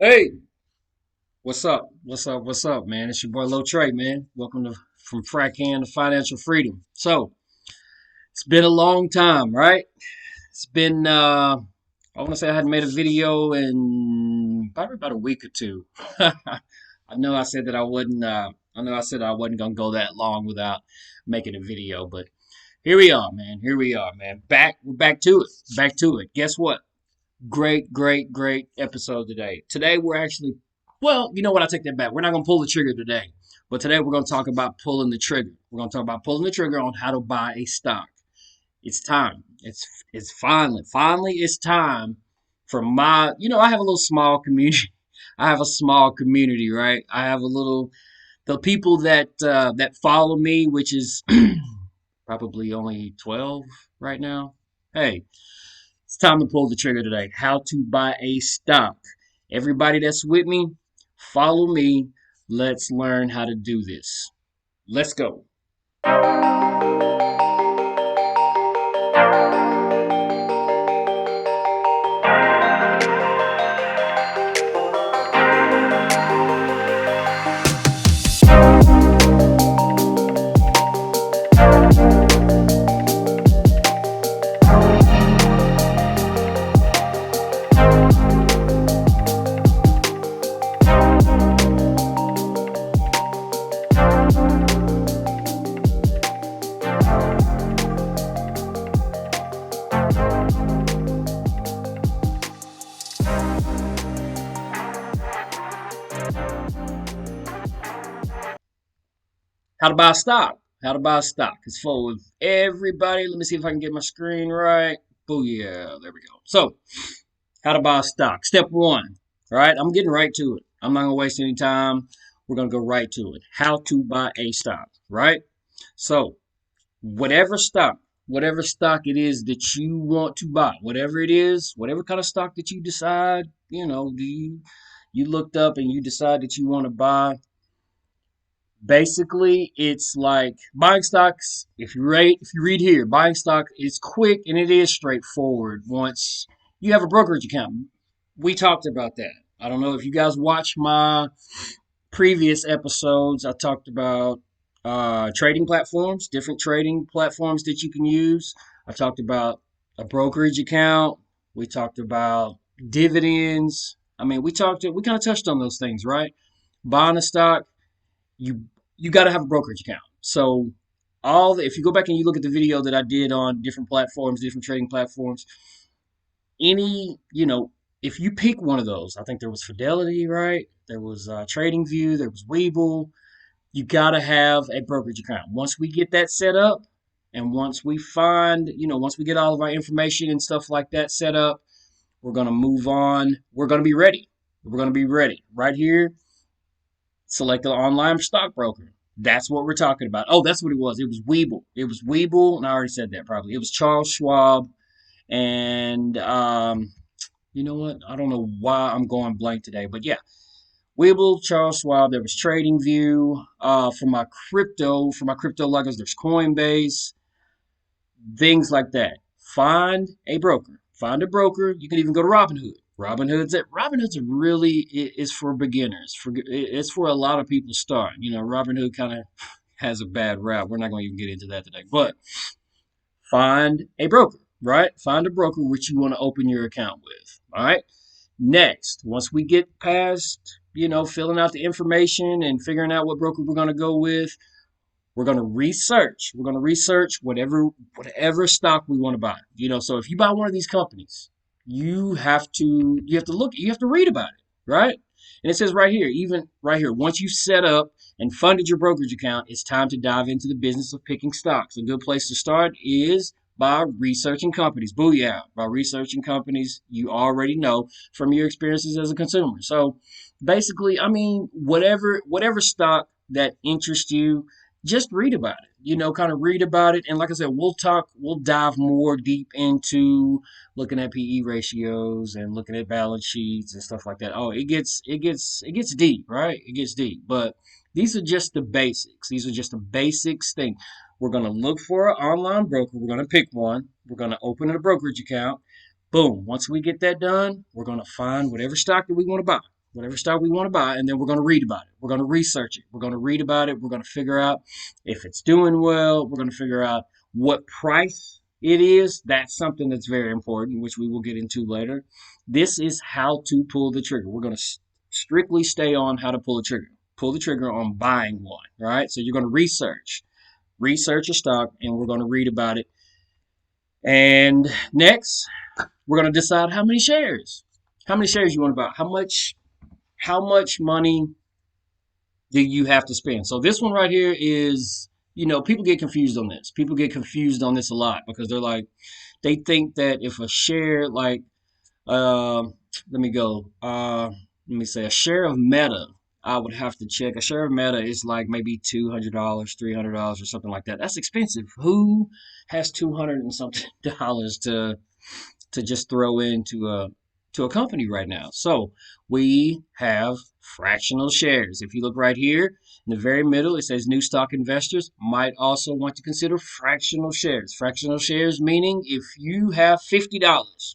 Hey, what's up? What's up? What's up, man? It's your boy Lil Trey, man. Welcome to from Frack Hand to Financial Freedom. So it's been a long time, right? It's been I want to say I hadn't made a video in probably about a week or two. I know I said that I wouldn't. I know I said I wasn't gonna go that long without making a video, but here we are, man. Here we are, man. We're back to it. Back to it. Guess what? Great episode today. Today we're actually, well, you know what? I take that back. We're not going to pull the trigger today, but today we're going to talk about pulling the trigger. We're going to talk about pulling the trigger on how to buy a stock. It's time. It's finally it's time for my. I have a little small community. I have a small community, right? I have a little the people that follow me, which is probably only 12 right now. Hey, it's time to pull the trigger today. How to buy a stock. Everybody that's with me, follow me. Let's learn how to do this. Let's go. How to buy a stock. How to buy a stock. It's full of everybody. Let me see if I can get my screen right. Booyah. There we go. So, how to buy a stock. Step one. All right, I'm getting right to it. I'm not going to waste any time. We're going to go right to it. How to buy a stock, right? So, whatever stock, whatever stock it is that you want to buy, whatever it is, whatever kind of stock that you decide, you looked up and you decide that you want to buy. Basically, it's like buying stocks. If you read here, buying stock is quick and it is straightforward once you have a brokerage account. We talked about that. I don't know if you guys watched my previous episodes. I talked about trading platforms, different trading platforms that you can use. I talked about a brokerage account. We talked about dividends. I mean, we kind of touched on those things, right? Buying a stock, you you got to have a brokerage account. So if you go back and you look at the video that I did on different platforms, different trading platforms, if you pick one of those, I think there was Fidelity, right? There was TradingView, there was Webull. You got to have a brokerage account. Once we get that set up, and once we get all of our information and stuff like that set up, we're gonna move on. We're gonna be ready. We're gonna be ready right here. Select an online stockbroker. That's what we're talking about. Oh, that's what it was. It was Webull. It was Webull, and I already said that probably. It was Charles Schwab, and you know what? I don't know why I'm going blank today, but yeah, Webull, Charles Schwab. There was TradingView. For my crypto luggers, there's Coinbase, things like that. Find a broker. Find a broker. You can even go to Robinhood. Robinhood's a really is for beginners. It's for a lot of people starting. Robinhood kind of has a bad rap. We're not going to even get into that today. But find a broker, right? Find a broker which you want to open your account with. All right. Next, once we get past, filling out the information and figuring out what broker we're going to go with, we're going to research. We're going to research whatever stock we want to buy. So if you buy one of these companies, you have to read about it, right? And it says right here, even right here, once you've set up and funded your brokerage account, it's time to dive into the business of picking stocks. A good place to start is by researching companies. Booyah! By researching companies you already know from your experiences as a consumer. So basically, I mean, whatever stock that interests you, just read about it. Kind of read about it. And like I said, we'll dive more deep into looking at PE ratios and looking at balance sheets and stuff like that. Oh, it gets deep, right? It gets deep. But these are just the basics. These are just the basics thing. We're gonna look for an online broker. We're gonna pick one. We're gonna open a brokerage account. Boom. Once we get that done, we're gonna find whatever stock that we want to buy. whatever stock we want to buy, and then we're going to read about it. We're going to research it. We're going to read about it. We're going to figure out if it's doing well. We're going to figure out what price it is. That's something that's very important, which we will get into later. This is how to pull the trigger. We're going to strictly stay on how to pull the trigger. Pull the trigger on buying one, right? So you're going to research a stock, and we're going to read about it. And next, we're going to decide how many shares. How many shares you want to buy? How much money do you have to spend? So this one right here is, people get confused on this. People get confused on this a lot because they're like, they think that if a share like, let me say a share of Meta, I would have to check. A share of Meta is like maybe $200, $300 or something like that. That's expensive. Who has 200 and something dollars to just throw into a company right now? So we have fractional shares. If you look right here in the very middle, it says new stock investors might also want to consider fractional shares. Fractional shares meaning if you have $50, if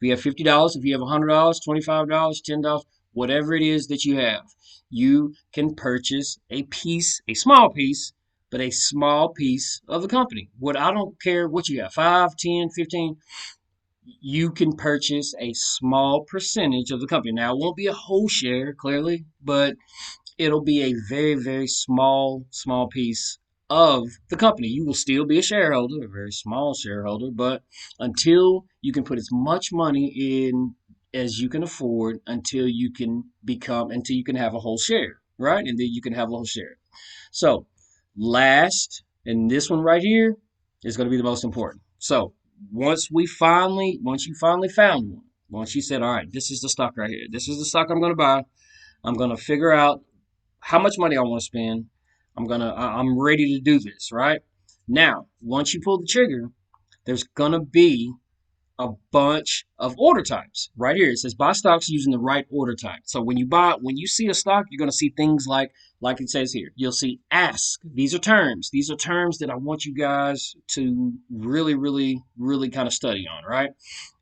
you have $50, if you have $100, $25, $10, whatever it is that you have, you can purchase a small piece, but a small piece of the company. I don't care what you have, 5, 10, 15, you can purchase a small percentage of the company. Now, it won't be a whole share, clearly, but it'll be a very, very small piece of the company. You will still be a shareholder, a very small shareholder, but until you can put as much money in as you can afford, until you can have a whole share, right? And then you can have a whole share. So, last, and this one right here is going to be the most important. So, once you finally found one, once you said, all right, this is the stock right here, this is the stock I'm going to buy, I'm going to figure out how much money I want to spend. I'm ready to do this, right? Now, once you pull the trigger, there's going to be a bunch of order types. Right here, it says buy stocks using the right order type. So when you see a stock, you're going to see things like it says here. You'll see ask. These are terms. These are terms that I want you guys to really, really, really kind of study on, right?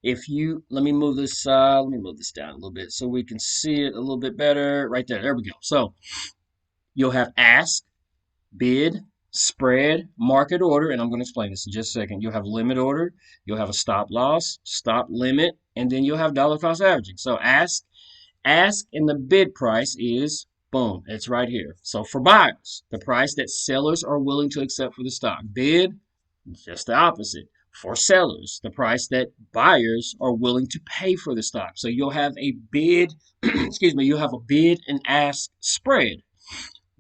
Let me move this down a little bit so we can see it a little bit better. Right there. There we go. So you'll have ask, bid, spread, market order, and I'm going to explain this in just a second. You'll have limit order, you'll have a stop loss, stop limit, and then you'll have dollar cost averaging. So ask, and the bid price is, boom, it's right here. So for buyers, the price that sellers are willing to accept for the stock. Bid, just the opposite. For sellers, the price that buyers are willing to pay for the stock. So you'll have a bid, you'll have a bid and ask spread.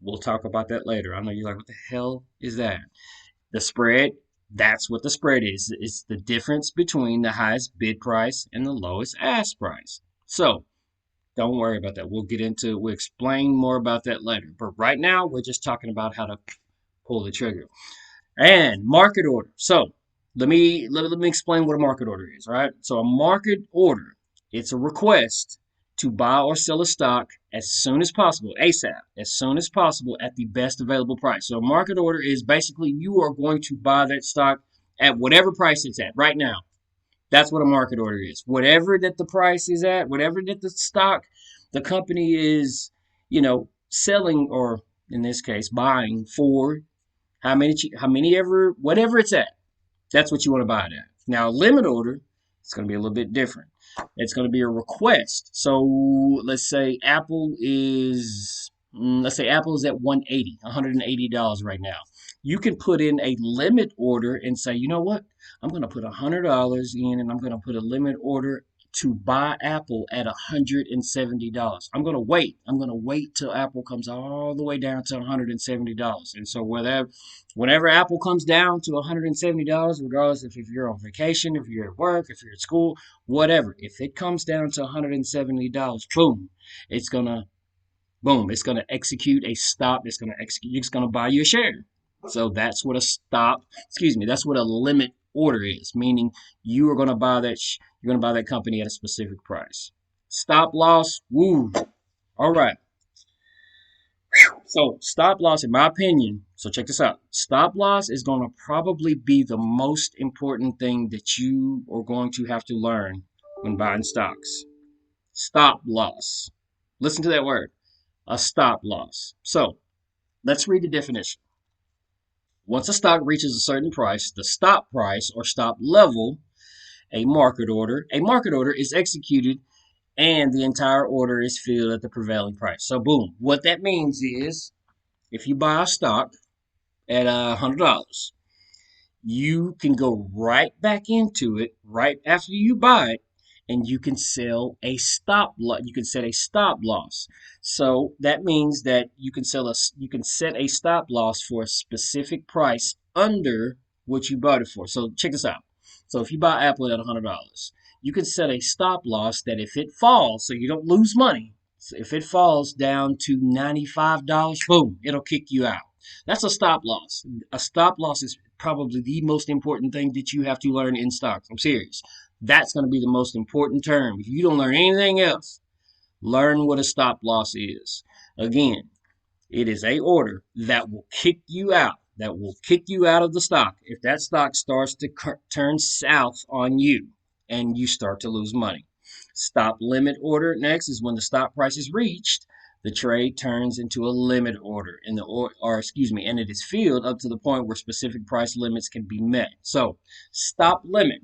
We'll talk about that later. I know you're like, what the hell is that? The spread, that's what the spread is. It's the difference between the highest bid price and the lowest ask price. So don't worry about that. We'll explain more about that later. But right now, we're just talking about how to pull the trigger. And market order. So let me explain what a market order is, right? So a market order, it's a request to buy or sell a stock as soon as possible, ASAP, as soon as possible at the best available price. So a market order is basically you are going to buy that stock at whatever price it's at right now. That's what a market order is. Whatever that the price is at, whatever that the stock, the company is, selling, or in this case, buying for, whatever it's at. That's what you want to buy it at. Now, limit order, it's going to be a little bit different. It's going to be a request. So let's say Apple is at $180 right now. You can put in a limit order and say, you know what? I'm going to put $100 in, and I'm going to put a limit order to buy Apple at $170. I'm going to wait. Till Apple comes all the way down to $170. And so whenever Apple comes down to $170, regardless if you're on vacation, if you're at work, if you're at school, whatever, if it comes down to $170, it's going to execute a stop. It's going to buy you a share. So that's what that's what a limit order is, meaning you are going to buy that company at a specific price. Stop loss, woo. All right. So stop loss, in my opinion, so check this out. Stop loss is going to probably be the most important thing that you are going to have to learn when buying stocks. Stop loss. Listen to that word, a stop loss. So let's read the definition. Once a stock reaches a certain price, the stop price or stop level, a market order. A market order is executed and the entire order is filled at the prevailing price. So boom, what that means is if you buy a stock at $100, you can go right back into it right after you buy it, and you can sell a stop loss. You can set a stop loss. So that means that you can set a stop loss for a specific price under what you bought it for. So check this out. So if you buy Apple at $100, you can set a stop loss that if it falls, so you don't lose money. So if it falls down to $95, boom, it'll kick you out. That's a stop loss. A stop loss is probably the most important thing that you have to learn in stocks. I'm serious. That's going to be the most important term. If you don't learn anything else, learn what a stop loss is. Again, it is a order that will kick you out, that will kick you out of the stock if that stock starts to turn south on you and you start to lose money. Stop limit order next is when the stop price is reached, the trade turns into a limit order and and it is filled up to the point where specific price limits can be met. So stop limit,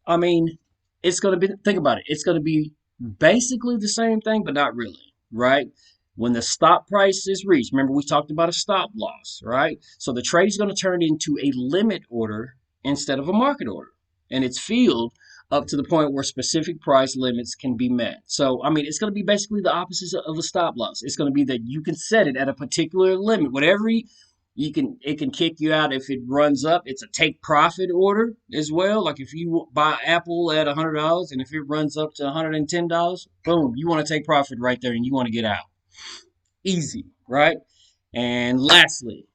I mean, it's going to be, think about it, it's going to be basically the same thing, but not really, right? When the stop price is reached, remember we talked about a stop loss, right? So the trade is going to turn into a limit order instead of a market order. And it's filled up to the point where specific price limits can be met. So, I mean, it's going to be basically the opposite of a stop loss. It's going to be that you can set it at a particular limit. Whatever it can kick you out if it runs up. It's a take profit order as well. Like if you buy Apple at $100 and if it runs up to $110, boom, you want to take profit right there and you want to get out. Easy, right? And lastly,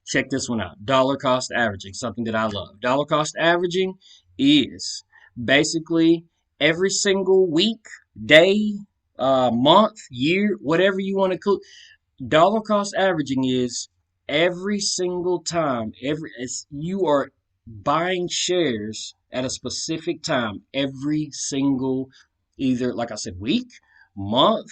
check this one out. Dollar cost averaging, something that I love. Dollar cost averaging is basically every single week, day, month, year, whatever you want to call. Dollar cost averaging is every single time, you are buying shares at a specific time, every single, either like I said, week, month,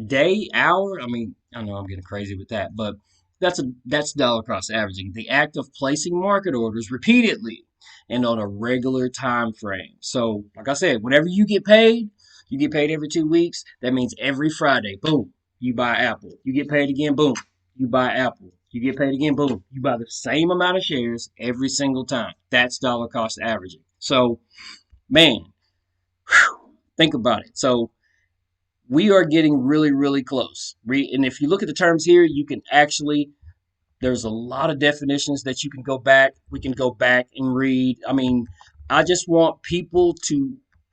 day, hour. I mean, I know I'm getting crazy with that, but that's dollar cost averaging. The act of placing market orders repeatedly and on a regular time frame. So, like I said, whenever you get paid every 2 weeks. That means every Friday, boom, you buy Apple. You get paid again, boom, you buy Apple. You get paid again, boom, you buy the same amount of shares every single time. That's dollar cost averaging. So, man, think about it. So, we are getting really, really close. And if you look at the terms here, you can actually, there's a lot of definitions that you can go back. We can go back and read. I mean, I just want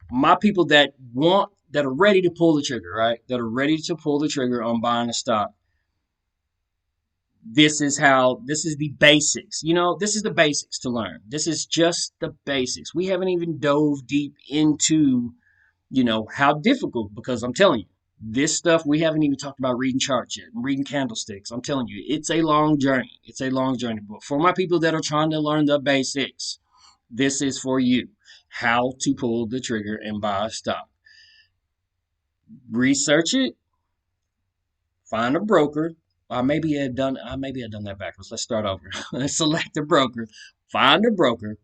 my people that are ready to pull the trigger, right? That are ready to pull the trigger on buying a stock. This is the basics. This is the basics to learn. This is just the basics. We haven't even dove deep into how difficult, because I'm telling you, this stuff, we haven't even talked about reading charts yet, reading candlesticks. I'm telling you, it's a long journey. It's a long journey. But for my people that are trying to learn the basics, this is for you. How to pull the trigger and buy a stock. Research it. Find a broker. I maybe have done that backwards. Let's start over. Select a broker. Find a broker.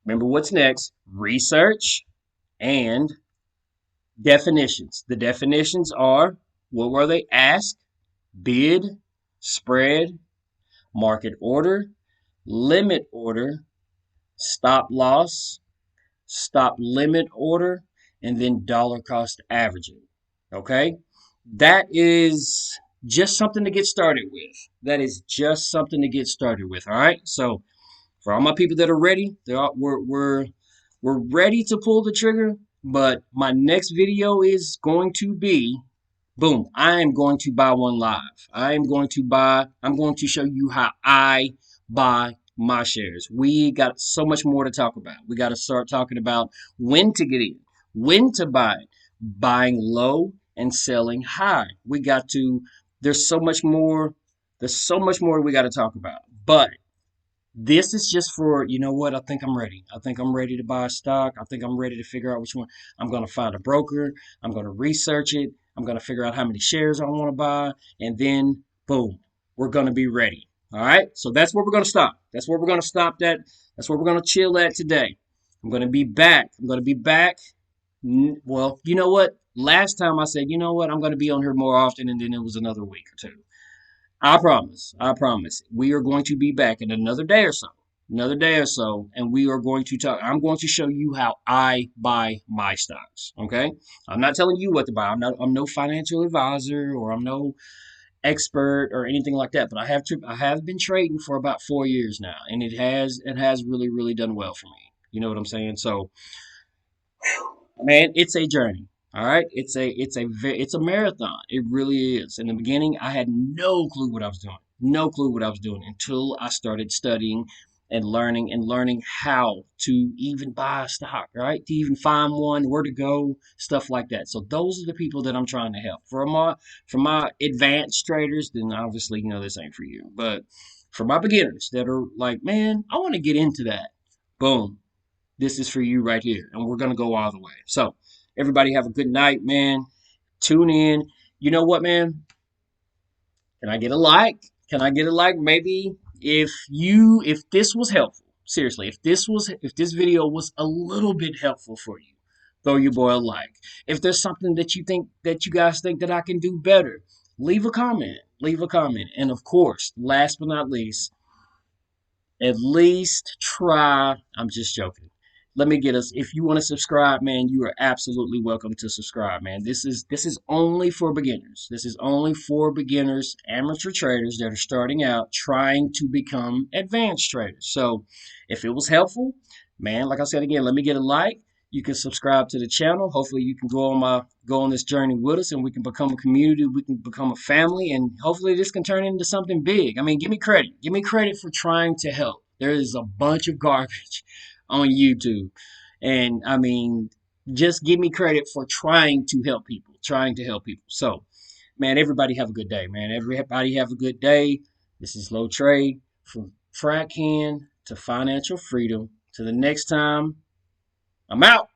Remember what's next. Research and definitions. The definitions are, what were they? Ask, bid, spread, market order, limit order, stop loss, stop limit order, and then dollar cost averaging. Okay? That is just something to get started with. That is just something to get started with. All right? So, for all my people that are ready, we're ready to pull the trigger. But my next video is going to be, boom, I am going to buy one live. I'm going to show you how I buy my shares. We got so much more to talk about. We got to start talking about when to get in, when to buy it, buying low and selling high. There's so much more we got to talk about. But This is just for, you know what? I think I'm ready. I think I'm ready to buy a stock. I think I'm ready to figure out which one. I'm going to find a broker. I'm going to research it. I'm going to figure out how many shares I want to buy. And then, boom, we're going to be ready. All right. So that's where we're going to stop. That's where we're going to stop that. That's where we're going to chill at today. I'm going to be back. I'm going to be back. Well, you know what? Last time I said, you know what? I'm going to be on here more often. And then it was another week or two. I promise. I promise. We are going to be back in another day or so. Another day or so, and we are going to talk. I'm going to show you how I buy my stocks. Okay? I'm not telling you what to buy. I'm no financial advisor or I'm no expert or anything like that. But I have been trading for about 4 years now, and it has really, really done well for me. You know what I'm saying? So man, it's a journey. All right, it's a marathon. It really is. In the beginning, I had no clue what I was doing. No clue what I was doing until I started studying and learning how to even buy a stock, right? To even find one, where to go, stuff like that. So those are the people that I'm trying to help. For my advanced traders, then obviously, this ain't for you. But for my beginners that are like, man, I want to get into that. Boom, this is for you right here. And we're going to go all the way. So, everybody have a good night, man. Tune in. You know what, man? Can I get a like? Can I get a like? Maybe if this was helpful, seriously, if this video was a little bit helpful for you, throw your boy a like. If there's something that you guys think that I can do better, leave a comment. Leave a comment. And of course, last but not least, at least try. I'm just joking. Let me get us. If you want to subscribe, man, you are absolutely welcome to subscribe, man. This is only for beginners. This is only for beginners, amateur traders that are starting out trying to become advanced traders. So, if it was helpful, man, like I said again, let me get a like. You can subscribe to the channel. Hopefully, you can go on this journey with us, and we can become a community. We can become a family, and hopefully, this can turn into something big. I mean, give me credit. Give me credit for trying to help. There is a bunch of garbage on YouTube, and I mean, just give me credit for trying to help people. Trying to help people. So, man, everybody have a good day, man. Everybody have a good day. This is Low Trade from Frack Hand to Financial Freedom. To the next time. I'm out.